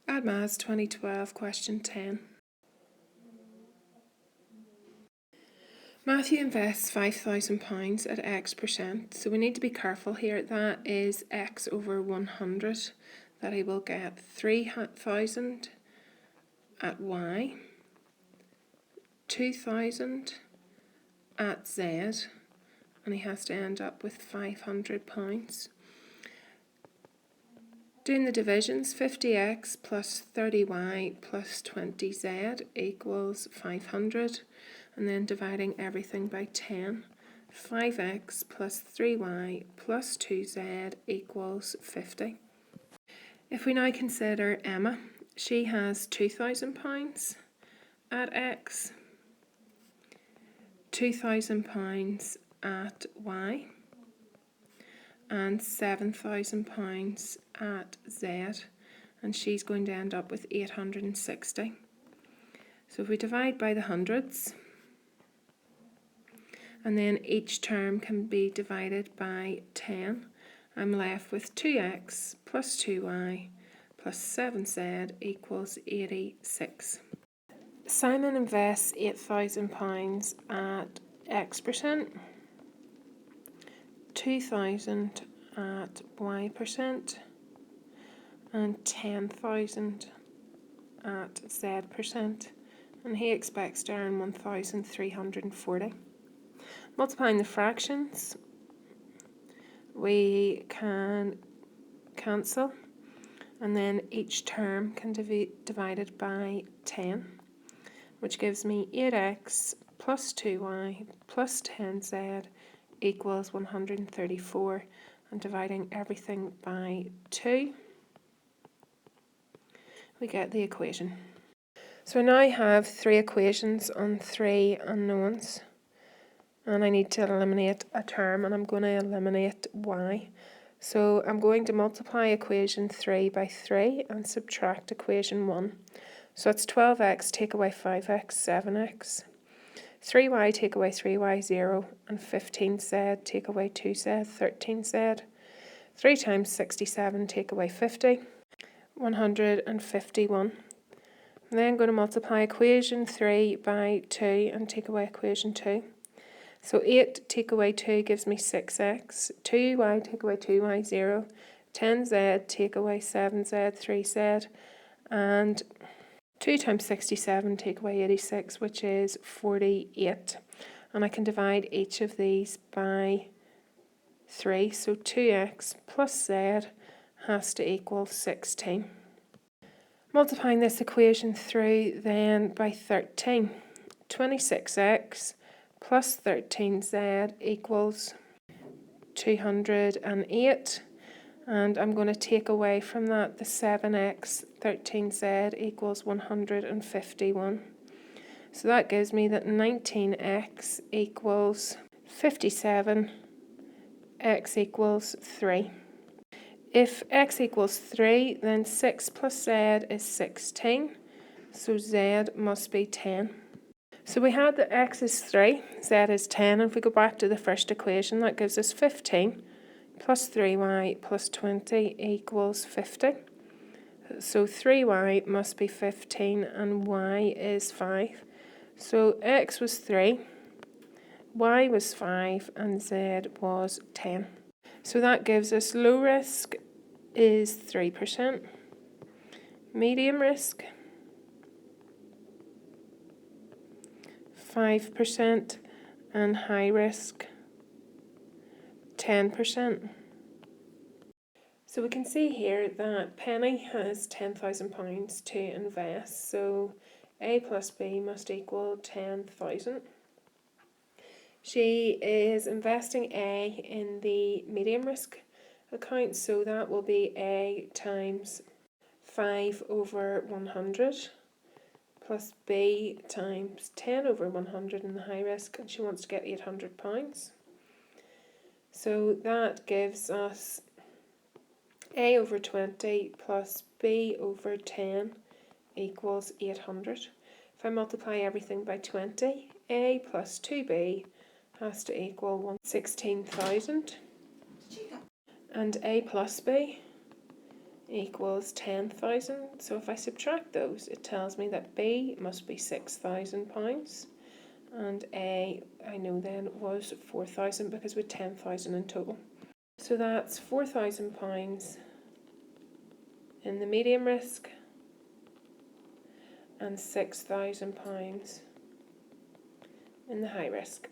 Add Maths 2012, question 10. Matthew invests £5,000 at X%, so we need to be careful here. That is X over 100, that he will get 3,000 at Y, 2,000 at Z, and he has to end up with £500. Doing the divisions, 50x plus 30y plus 20z equals 500, and then dividing everything by 10. 5x plus 3y plus 2z equals 50. If we now consider Emma, she has £2,000 at X, £2,000 at Y, and £7,000 at Z, and she's going to end up with 860. So if we divide by the hundreds, and then each term can be divided by 10, I'm left with 2x plus 2y plus 7z equals 86. Simon invests £8,000 at X%, 2,000 at Y%, and 10,000 at Z%, and he expects to earn 1,340. Multiplying the fractions, we can cancel, and then each term can be divided by 10, which gives me 8x plus 2y plus 10z equals 134, and dividing everything by 2, we get the equation. So I now have 3 equations on 3 unknowns, and I need to eliminate a term, and I'm going to eliminate y. So I'm going to multiply equation 3 by 3 and subtract equation 1. So it's 12x take away 5x, 7x. 3y take away 3y, 0, and 15z take away 2z, 13z. 3 times 67 take away 50, 151. I'm then going to multiply equation 3 by 2 and take away equation 2. So 8 take away 2 gives me 6x, 2y take away 2y, 0, 10z take away 7z, 3z, and 2 times 67 take away 86, which is 48. And I can divide each of these by 3, so 2x plus z has to equal 16. Multiplying this equation through then by 13, 26x plus 13z equals 208, and I'm going to take away from that the 7x, 13z equals 151. So that gives me that 19x equals 57, x equals 3. If x equals 3, then 6 plus z is 16, so z must be 10. So we had that x is 3, z is 10, and if we go back to the first equation, that gives us 15 plus 3y plus 20 equals 50. So 3y must be 15 and y is 5. So x was 3, y was 5, and z was 10. So that gives us low risk is 3%, medium risk 5%, and high risk 10%. So we can see here that Penny has £10,000 to invest, so A plus B must equal 10,000. She is investing A in the medium risk account, so that will be A times 5 over 100 plus B times 10 over 100 in the high risk, and she wants to get £800. So that gives us A over 20 plus B over 10 equals 800. If I multiply everything by 20, A plus 2B has to equal 16,000. And A plus B equals 10,000. So if I subtract those, it tells me that B must be £6,000 and A, I know then, was 4,000 because we had 10,000 in total. So that's £4,000 in the medium risk and £6,000 in the high risk.